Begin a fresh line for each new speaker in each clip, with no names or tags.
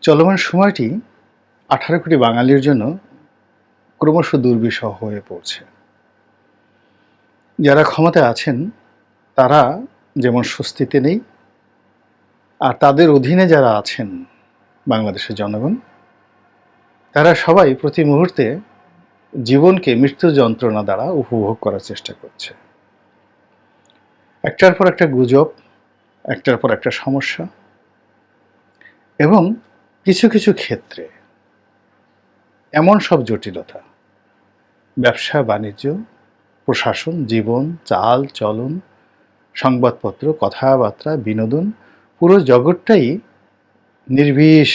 চলমান সময়টি ১৮ কোটি বাঙালির জন্য ক্রমশ দুর্বিষহ হয়ে পড়ছে। যারা ক্ষমতায় আছেন তারা যেমন স্বস্তিতে নেই, আর তাদের অধীনে যারা আছেন বাংলাদেশের জনগণ, তারা সবাই প্রতি মুহূর্তে জীবনকে মৃত্যু যন্ত্রণা দ্বারা উপভোগ করার চেষ্টা করছে। একটার পর একটা গুজব, একটার পর একটা সমস্যা, এবং কিছু কিছু ক্ষেত্রে এমন সব জটিলতা, ব্যবসা বাণিজ্য, প্রশাসন, জীবন, চাল চলন, সংবাদপত্র, কথাবার্তা, বিনোদন, পুরো জগৎটাই নির্বিষ,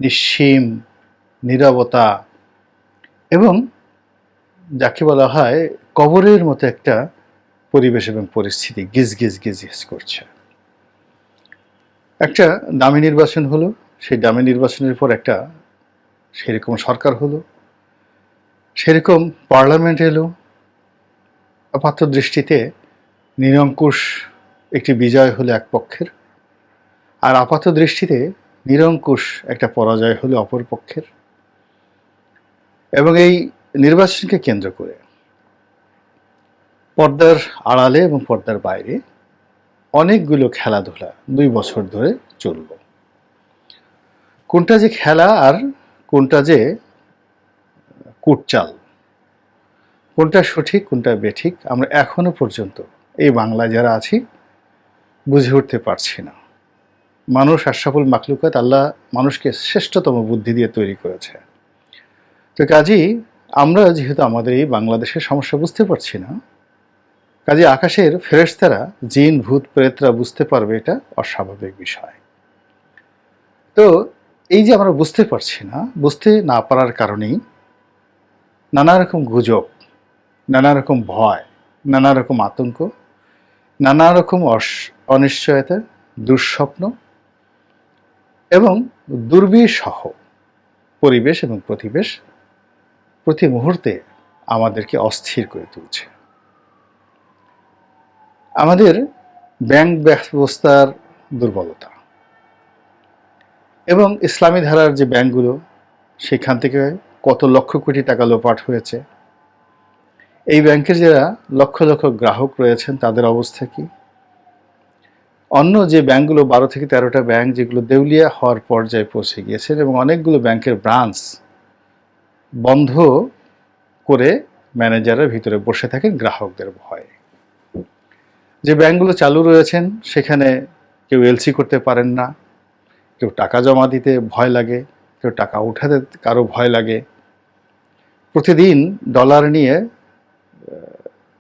নিশ্চিম, নীরবতা এবং যাকে বলা হয় কবরের মতো একটা পরিবেশ এবং পরিস্থিতি গিজ গিজ গিজ গিজ করছে। একটা দামি নির্বাচন হলো, সেই দামি নির্বাচনের পর একটা সেরকম সরকার হলো, সেরকম পার্লামেন্ট এলো। আপাত দৃষ্টিতে নিরঙ্কুশ একটি বিজয় হলো এক পক্ষের, আর আপাত দৃষ্টিতে নিরঙ্কুশ একটা পরাজয় হলো অপর পক্ষের। এবং এই নির্বাচনকে কেন্দ্র করে পর্দার আড়ালে এবং পর্দার বাইরে অনেকগুলো খেলাধুলা ২ বছর ধরে চলল। কোনটা যে খেলা আর কোনটা যে কুটচাল, কোনটা সঠিক কোনটা বেঠিক, আমরা এখনো পর্যন্ত এই বাংলায় যারা আছি বুঝে উঠতে পারছি না। মানুষ আশরাফুল মাখলুকাত, আল্লাহ মানুষকে শ্রেষ্ঠতম বুদ্ধি দিয়ে তৈরি করেছে। তো কাজেই আমরা যেহেতু আমাদের এই বাংলাদেশের সমস্যা বুঝতে পারছি না, কাজে আকাশের ফেরেশতারা, জিন ভূত প্রেতরা বুঝতে পারবে এটা অস্বাভাবিক বিষয়। তো এই যে আমরা বুঝতে পারছি না, বুঝতে না পারার কারণেই নানা রকম গুজব, নানা রকম ভয়, নানা রকম আতঙ্ক, নানা রকম অনিশ্চয়তা, দুঃস্বপ্ন এবং দুর্বিষহ পরিবেশ এবং প্রতিবেশ প্রতি মুহূর্তে আমাদেরকে অস্থির করে তুলছে। আমাদের ব্যাংক ব্যবস্থার দুর্বলতা এবং ইসলামী ধারার যে ব্যাংকগুলো, সেখান থেকে কত লক্ষ কোটি টাকা লোপাট হয়েছে। এই ব্যাংকের যারা লক্ষ লক্ষ গ্রাহক রয়েছেন তাদের অবস্থা কি? অন্য যে ব্যাংকগুলো ১২ থেকে ১৩টা ব্যাংক যেগুলো দেউলিয়া হওয়ার পর্যায়ে পৌঁছে গিয়েছেন এবং অনেকগুলো ব্যাংকের ব্রাঞ্চ বন্ধ করে ম্যানেজাররা ভিতরে বসে থাকেন গ্রাহকদের ভয়ে। যে ব্যাংকগুলো চালু রয়েছেন সেখানে কেউ এলসি করতে পারেন না, কেউ টাকা জমা দিতে ভয় লাগে, কেউ টাকা উঠাতে কারো ভয় লাগে। প্রতিদিন ডলার নিয়ে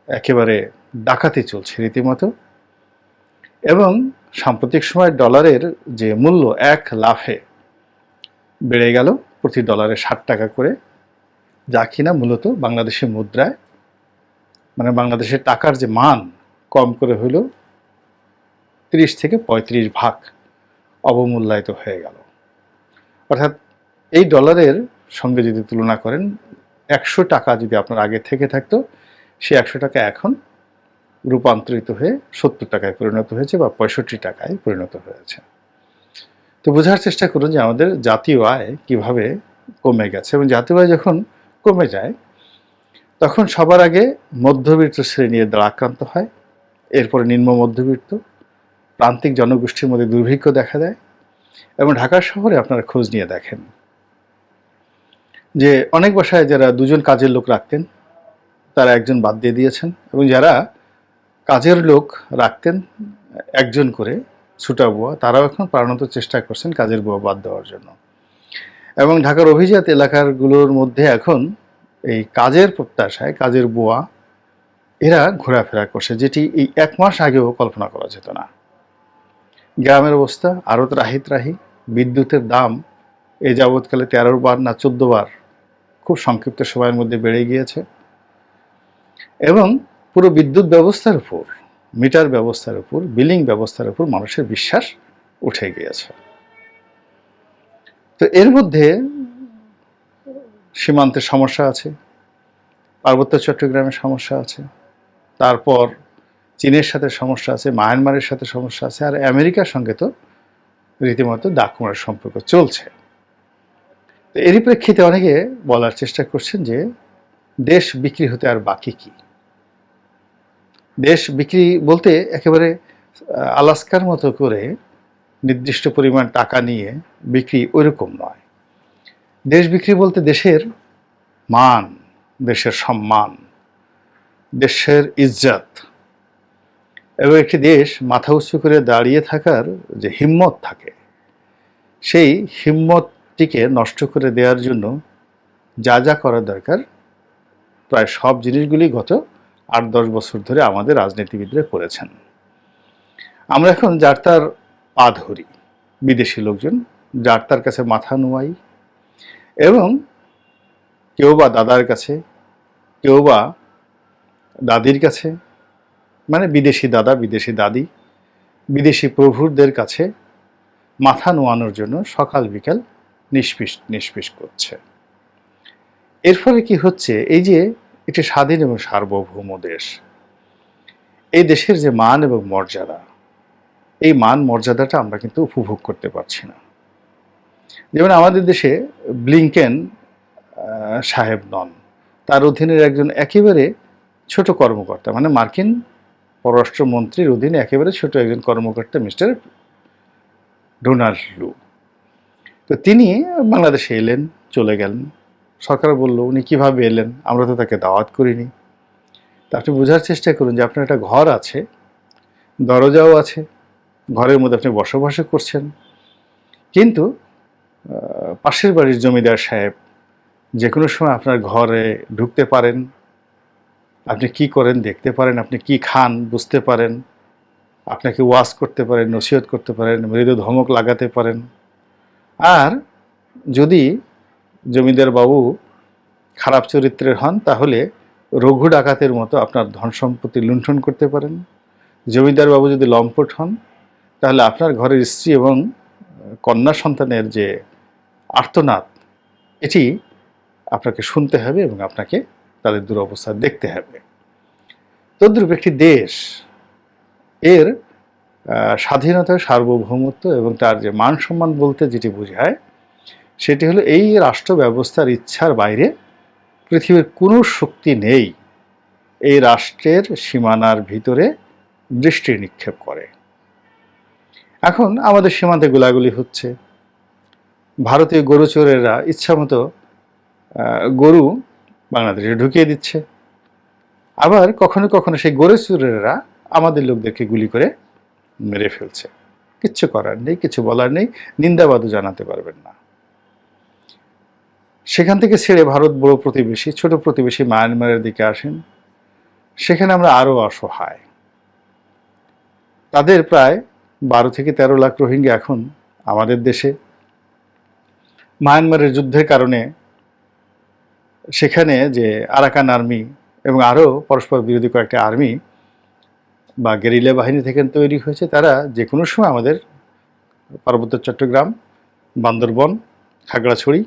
একেবারে ডাকাতি চলছে রীতিমতো। এবং সাম্প্রতিক সময় ডলারের যে মূল্য এক লাফে বেড়ে গেল প্রতি ডলারে ৬০ টাকা করে, যা কিনা মূলত বাংলাদেশের মুদ্রায়, মানে বাংলাদেশের টাকার যে মান কম করে হইল ৩০ থেকে ৩৫ ভাগ অবমূল্যায়িত হয়ে গেল। অর্থাৎ এই ডলারের সঙ্গে যদি তুলনা করেন, ১০০ টাকা যদি আপনার আগে থেকে থাকতো, সে ১০০ টাকা এখন রূপান্তরিত হয়ে ৭০ টাকায় পরিণত হয়েছে বা ৬৫ টাকায় পরিণত হয়েছে। তো বোঝার চেষ্টা করুন যে আমাদের জাতীয় আয় কিভাবে কমে গেছে। এবং জাতীয় আয় যখন কমে যায় তখন সবার আগে মধ্যবিত্ত শ্রেণী এর দ্বারা আক্রান্ত হয়, এরপরে নিম্ন মধ্যবিত্ত, প্রান্তিক জনগোষ্ঠীর মধ্যে দুর্ভিক্ষ দেখা দেয়। এবং ঢাকা শহরে আপনারা খোঁজ নিয়ে দেখেন যে অনেক বাসায় যারা ২ জন কাজের লোক রাখতেন তারা ১ জন বাদ দিয়ে দিয়েছেন, এবং যারা কাজের লোক রাখতেন ১ জন করে ছুটা বুয়া, তারাও এখন প্রাণান্ত চেষ্টা করছেন কাজের বুয়া বাদ দেওয়ার জন্য। এবং ঢাকার অভিজাত এলাকাগুলোর মধ্যে এখন এই কাজের প্রত্যাশায় কাজের বুয়া এরা ঘোরাফেরা করছে, যেটি এই ১ মাস আগেও কল্পনা করা যেত না। গ্রামের অবস্থা আরও ত্রাহি, বিদ্যুতের দাম এ যাবৎকালে ১৩ বার না ১৪ বার খুব সংক্ষিপ্ত সময়ের মধ্যে বেড়ে গিয়েছে। এবং পুরো বিদ্যুৎ ব্যবস্থার উপর, মিটার ব্যবস্থার উপর, বিলিং ব্যবস্থার উপর মানুষের বিশ্বাস উঠে গিয়েছে। তো এর মধ্যে সীমান্তের সমস্যা আছে, পার্বত্য চট্টগ্রামের সমস্যা আছে, তারপর চীনের সাথে সমস্যা আছে, মায়ানমারের সাথে সমস্যা আছে, আর আমেরিকার সঙ্গে তো রীতিমতো দাগ-মোড়ার সম্পর্ক চলছে। তো এরই প্রেক্ষিতে অনেকে বলার চেষ্টা করছেন যে দেশ বিক্রি হতে আর বাকি কি? দেশ বিক্রি বলতে একেবারে আলাস্কার মতো করে নির্দিষ্ট পরিমাণ টাকা নিয়ে বিক্রি ওইরকম নয়। দেশ বিক্রি বলতে দেশের মান, দেশের সম্মান, দেশের ইজ্জত এবং একটি দেশ মাথা উঁচু করে দাঁড়িয়ে থাকার যে হিম্মত থাকে, সেই হিম্মতটিকে নষ্ট করে দেওয়ার জন্য যা যা করা দরকার প্রায় সব জিনিসগুলি গত ৮-১০ বছর ধরে আমাদের রাজনীতিবিদরা করেছেন। আমরা এখন যার তার পা ধরি, বিদেশি লোকজন যার তার কাছে মাথা নোয়াই এবং কেউ বা দাদার কাছে, কেউ বা দাদির কাছে, মানে বিদেশি দাদা, বিদেশি দাদি, বিদেশি প্রভুরদের কাছে মাথা নোয়ানোর জন্য সকাল বিকাল নিষ্পিস করছে। এর ফলে কি হচ্ছে, এই যে একটি স্বাধীন এবং সার্বভৌম দেশ, এই দেশের যে মান এবং মর্যাদা, এই মান মর্যাদাটা আমরা কিন্তু উপভোগ করতে পারছি না। যেমন আমাদের দেশে ব্লিংকেন সাহেব নন, তার অধীনের একজন একেবারে ছোট কর্মকর্তা, মানে মার্কিন পররাষ্ট্রমন্ত্রীর অধীনে একেবারে ছোট একজন কর্মকর্তা মিস্টার ডোনাল্ড লু। তো তিনি বাংলাদেশে এলেন, চলে গেলেন। সরকার বলল উনি কিভাবে এলেন, আমরা তো তাকে দাওয়াত করিনি। তা আপনি বোঝার চেষ্টা করুন যে আপনার একটা ঘর আছে, দরজাও আছে, ঘরের মধ্যে আপনি বসবাস করছেন, কিন্তু পাশের বাড়ির জমিদার সাহেব যে কোনো সময় আপনার ঘরে ঢুকতে পারেন, আপনি কি করেন দেখতে পারেন, আপনি কি খান বুঝতে পারেন, আপনাকে ওয়াজ করতে পারেন, নসিহত করতে পারেন, মৃদু ধমক লাগাতে পারেন। আর যদি জমিদার বাবু খারাপ চরিত্রের হন তাহলে রঘু ডাকাতের মতো আপনার ধন সম্পত্তি লুণ্ঠন করতে পারেন। জমিদার বাবু যদি লম্পট হন তাহলে আপনার ঘরের স্ত্রী এবং কন্যা সন্তানের যে আর্তনাদ, এটি আপনাকে শুনতে হবে এবং আপনাকে তাদের দুরবস্থা দেখতে হবে। তদ্রূপ একটি দেশ এর স্বাধীনতা, সার্বভৌমত্ব এবং তার যে মান সম্মান বলতে যেটি বোঝায়, সেটি হলো এই রাষ্ট্র ব্যবস্থার ইচ্ছার বাইরে পৃথিবীর কোনো শক্তি নেই এই রাষ্ট্রের সীমানার ভিতরে দৃষ্টি নিক্ষেপ করে। এখন আমাদের সীমান্তে গোলাগুলি হচ্ছে, ভারতীয় গরু চোরেরা ইচ্ছামতো গরু বাংলাদেশে ঢুকিয়ে দিচ্ছে, আবার কখনো কখনো সেই গরু চোরেরা আমাদের লোকদেরকে গুলি করে মেরে ফেলছে। কিচ্ছু করার নেই, কিছু বলার নেই, নিন্দাবাদও জানাতে পারবেন না। সেখান থেকে ছেড়ে ভারত বড় প্রতিবেশী, ছোট প্রতিবেশী মায়ানমারের দিকে আসেন, সেখানে আমরা আরও অসহায়। তাদের প্রায় 12 থেকে 13 লাখ রোহিঙ্গা এখন আমাদের দেশে। মায়ানমারের যুদ্ধের কারণে সেখানে যে আরাকান আর্মি এবং আরও পরস্পর বিরোধী কয়েকটা আর্মি বা গেরিলা বাহিনী থেকে তৈরি হয়েছে, তারা যে কোনো সময় আমাদের পার্বত্য চট্টগ্রাম, বান্দরবন, খাগড়াছড়ি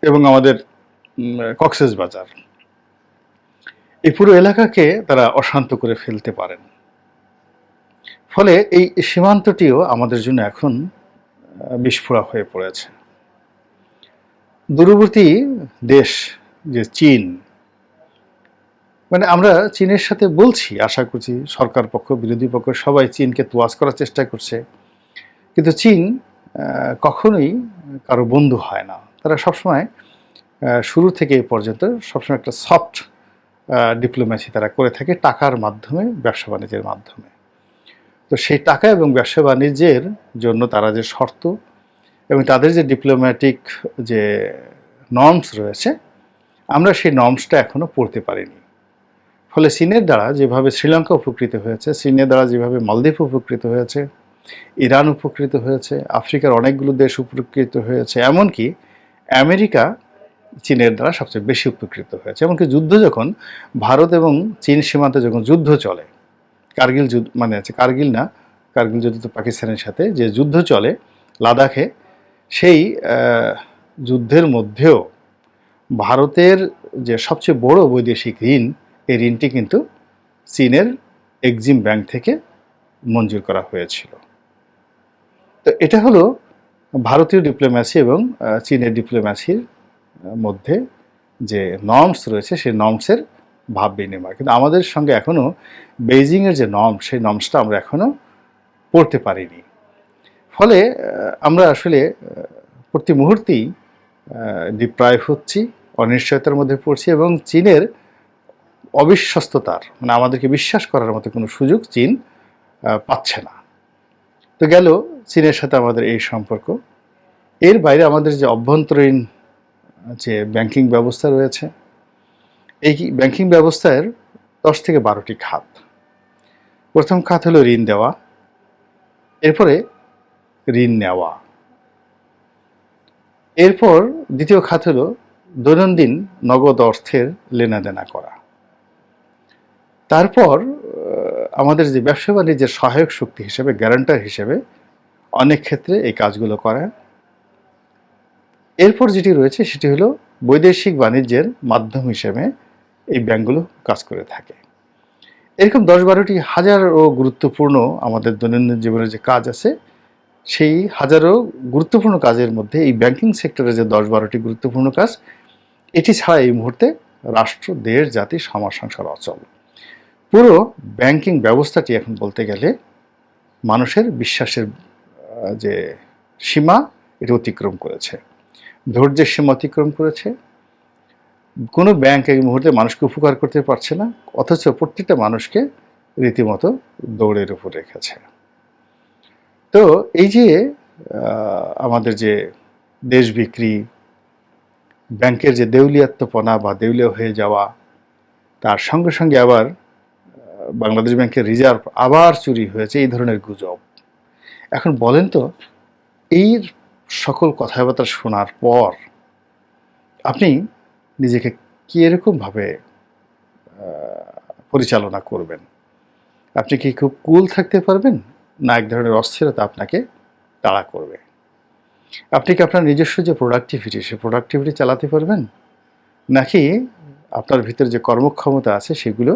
এবং আমাদের কক্সবাজার, এই পুরো এলাকাকে তারা অশান্ত করে ফেলতে পারেন। ফলে এই সীমান্তটিও আমাদের জন্য এখন বিস্ফোরা হয়ে পড়েছে। দূরবর্তী দেশ যে চীন, মানে আমরা চীনের সাথে বলছি, আশা করছি সরকার পক্ষ, বিরোধী পক্ষ সবাই চীনকে তোয়াজ করার চেষ্টা করছে, কিন্তু চীন কখনোই কারো বন্ধু হয় না। তারা সবসময় শুরু থেকে এই পর্যন্ত সবসময় একটা সফট ডিপ্লোম্যাসি তারা করে থাকে, টাকার মাধ্যমে, ব্যবসা বাণিজ্যের মাধ্যমে। তো সেই টাকা এবং ব্যবসা বাণিজ্যের জন্য তারা যে শর্ত এবং তাদের যে ডিপ্লোম্যাটিক যে নর্মস রয়েছে, আমরা সেই নর্মসটা এখনও পড়তে পারিনি। ফলে চীনের দ্বারা যেভাবে শ্রীলঙ্কা উপকৃত হয়েছে, চীনের দ্বারা যেভাবে মালদ্বীপ উপকৃত হয়েছে, ইরান উপকৃত হয়েছে, আফ্রিকার অনেকগুলো দেশ উপকৃত হয়েছে, এমনকি আমেরিকা চীনের দ্বারা সবচেয়ে বেশি উপকৃত হয়েছে। এমনকি যুদ্ধ যখন ভারত এবং চীন সীমান্তে যখন যুদ্ধ চলে, কার্গিল যুদ্ধ, মানে আছে কার্গিল না, কার্গিল যুদ্ধ তো পাকিস্তানের সাথে যে যুদ্ধ চলে লাদাখে, সেই যুদ্ধের মধ্যেও ভারতের যে সবচেয়ে বড় বৈদেশিক ঋণ, এই ঋণটি কিন্তু চীনের এক্সিম ব্যাংক থেকে মঞ্জুর করা হয়েছিল। তো এটা হলো ভারতীয় ডিপ্লোম্যাসি এবং চীনের ডিপ্লোম্যাসির মধ্যে যে নর্মস রয়েছে সেই নর্মসের ভাব বিনিময়। কিন্তু আমাদের সঙ্গে এখনও বেইজিংয়ের যে নর্ম সেই নর্মসটা আমরা এখনও পড়তে পারিনি। ফলে আমরা আসলে প্রতি মুহূর্তেই ডিপ্রাইভ হচ্ছি, অনিশ্চয়তার মধ্যে পড়ছি এবং চীনের অবিশ্বস্ততার মানে আমাদেরকে বিশ্বাস করার মতো কোনো সুযোগ চীন পাচ্ছে না। তো গেল চীনের সাথে আমাদের এই সম্পর্ক। এর বাইরে আমাদের যে অভ্যন্তরীণ যে ব্যাংকিং ব্যবস্থা রয়েছে, এই ব্যাংকিং ব্যবস্থার 10 থেকে 12টি খাত। প্রথম খাত হলো ঋণ দেওয়া, এরপরে ঋণ নেওয়া, এরপর দ্বিতীয় খাত হলো দৈনন্দিন নগদ অর্থের লেনাদেনা করা। তারপর আমাদের যে ব্যবসা বাণিজ্যের সহায়ক শক্তি হিসেবে, গ্যারান্টার হিসেবে অনেক ক্ষেত্রে এই কাজগুলো করা। এরপর যেটি রয়েছে সেটি হলো বৈদেশিক বাণিজ্যের মাধ্যম হিসেবে এই ব্যাংকগুলো কাজ করে থাকে। এরকম 10-12টি হাজারো গুরুত্বপূর্ণ আমাদের দৈনন্দিন জীবনের যে কাজ আছে, সেই হাজারো গুরুত্বপূর্ণ কাজের মধ্যে এই ব্যাংকিং সেক্টরে যে 10-12টি গুরুত্বপূর্ণ কাজ, এটি ছাড়া এই মুহূর্তে রাষ্ট্র, দেশ, জাতি, সমাজ, সংসার অচল। পুরো ব্যাংকিং ব্যবস্থাটি এখন বলতে গেলে মানুষের বিশ্বাসের যে সীমা এটা অতিক্রম করেছে, ধৈর্যের সীমা অতিক্রম করেছে। কোনো ব্যাংক এই মুহূর্তে মানুষকে উপকার করতে পারছে না, অথচ প্রত্যেকটা মানুষকে রীতিমতো দৌড়ের উপর রেখেছে। তো এই যে আমাদের যে দেশ বিক্রি, ব্যাংকের যে দেউলিয়াত্মপনা বা দেউলিয়া হয়ে যাওয়া, তার সঙ্গে সঙ্গে আবার বাংলাদেশ ব্যাংকের রিজার্ভ আবার চুরি হয়েছে, এই ধরনের গুজব। এখন বলেন তো, এই সকল কথাবার্তা শোনার পর আপনি নিজেকে কি এরকমভাবে পরিচালনা করবেন? আপনি কি খুব কুল থাকতে পারবেন, না এক ধরনের অস্থিরতা আপনাকে তাড়া করবে? আপনি কি আপনার নিজস্ব যে প্রোডাক্টিভিটি, সে প্রোডাক্টিভিটি চালাতে পারবেন, নাকি আপনার ভিতরে যে কর্মক্ষমতা আছে সেগুলো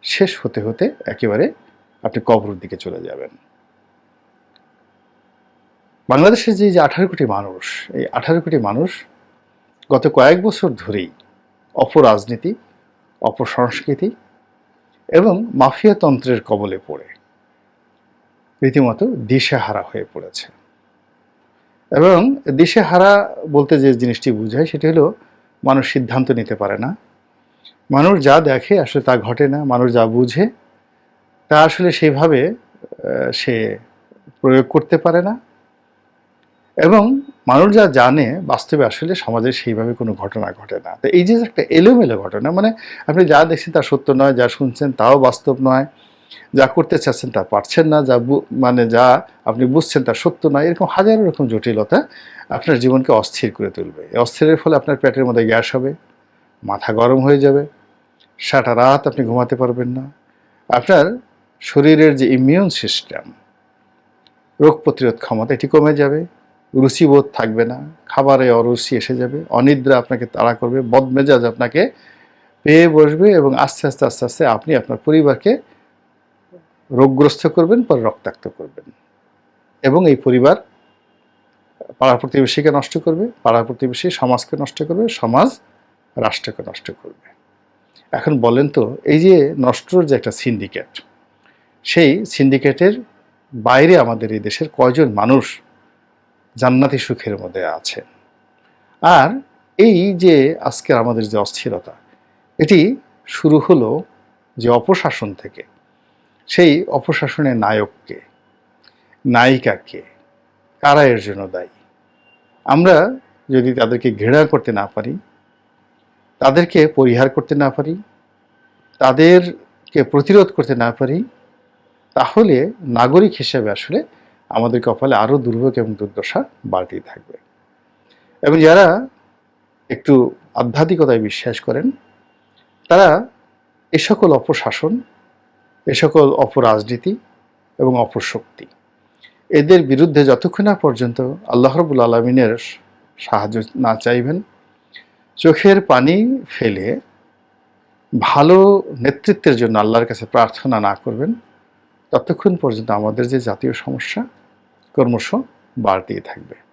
শেষ হতে হতে একেবারে আপনি কবরের দিকে চলে যাবেন? বাংলাদেশের যে 18 কোটি মানুষ, এই 18 কোটি মানুষ গত কয়েক বছর ধরেই অপরাজনীতি, অপসংস্কৃতি এবং মাফিয়াতন্ত্রের কবলে পড়ে রীতিমতো দিশেহারা হয়ে পড়েছে। এবং দিশেহারা বলতে যে জিনিসটি বোঝায় সেটি হলো মানুষ সিদ্ধান্ত নিতে পারে না, মানুষ যা দেখে আসলে তা ঘটে না, মানুষ যা বুঝে তা আসলে সেভাবে সে প্রয়োগ করতে পারে না, এবং মানুষ যা জানে বাস্তবে আসলে সমাজে সেইভাবে কোনো ঘটনা ঘটে না। তো এই যে একটা এলোমেলো ঘটনা, মানে আপনি যা দেখছেন তা সত্য নয়, যা শুনছেন তাও বাস্তব নয়, যা করতে চাচ্ছেন তা পারছেন না, যা আপনি বুঝছেন তা সত্য নয়, এরকম হাজারো রকম জটিলতা আপনার জীবনকে অস্থির করে তুলবে। এই অস্থিরের ফলে আপনার পেটের মধ্যে গ্যাস হবে, মাথা গরম হয়ে যাবে, সারা রাত আপনি ঘুমাতে পারবেন না, আপনার শরীরের যে ইমিউন সিস্টেম, রোগ প্রতিরোধ ক্ষমতা, এটি কমে যাবে, রুচিবোধ থাকবে না, খাবারে অরুচি এসে যাবে, অনিদ্রা আপনাকে তাড়া করবে, বদমেজাজ আপনাকে পেয়ে বসবে, এবং আস্তে আস্তে আস্তে আস্তে আপনি আপনার পরিবারকে রোগগ্রস্ত করবেন, পরে রক্তাক্ত করবেন, এবং এই পরিবার পাড়া প্রতিবেশীকে নষ্ট করবে, পাড়া প্রতিবেশী সমাজকে নষ্ট করবে, সমাজ রাষ্ট্রকে নষ্ট করবে। এখন বলেন তো, এই যে নষ্টর যে একটা সিন্ডিকেট, সেই সিন্ডিকেটের বাইরে আমাদের এই দেশের কয়জন মানুষ জান্নাতি সুখের মধ্যে আছে? আর এই যে আজকের আমাদের যে অস্থিরতা, এটি শুরু হলো যে অপশাসন থেকে। সেই অপশাসনের নায়ককে, নায়িকাকে, কারা এর জন্য দায়ী? আমরা যদি তাদেরকে ঘৃণা করতে না পারি, তাদেরকে পরিহার করতে না পারি, তাদেরকে প্রতিরোধ করতে না পারি, তাহলে নাগরিক হিসেবে আসলে আমাদের কপালে আরও দুর্ভোগ এবং দুর্দশা বাড়তেই থাকবে। এবং যারা একটু আধ্যাত্মিকতায় বিশ্বাস করেন, তারা এ সকল অপশাসন, এ সকল অপরাজনীতি এবং অপশক্তি, এদের বিরুদ্ধে যতক্ষণ না পর্যন্ত আল্লাহ রাব্বুল আলামিনের সাহায্য না চাইবেন, চোখের পানি ফেলে ভালো নেতৃত্বের জন্য আল্লাহর কাছে প্রার্থনা না করবেন, ততক্ষণ পর্যন্ত আমাদের যে জাতীয় সমস্যা ক্রমশ বাড়তেই থাকবে।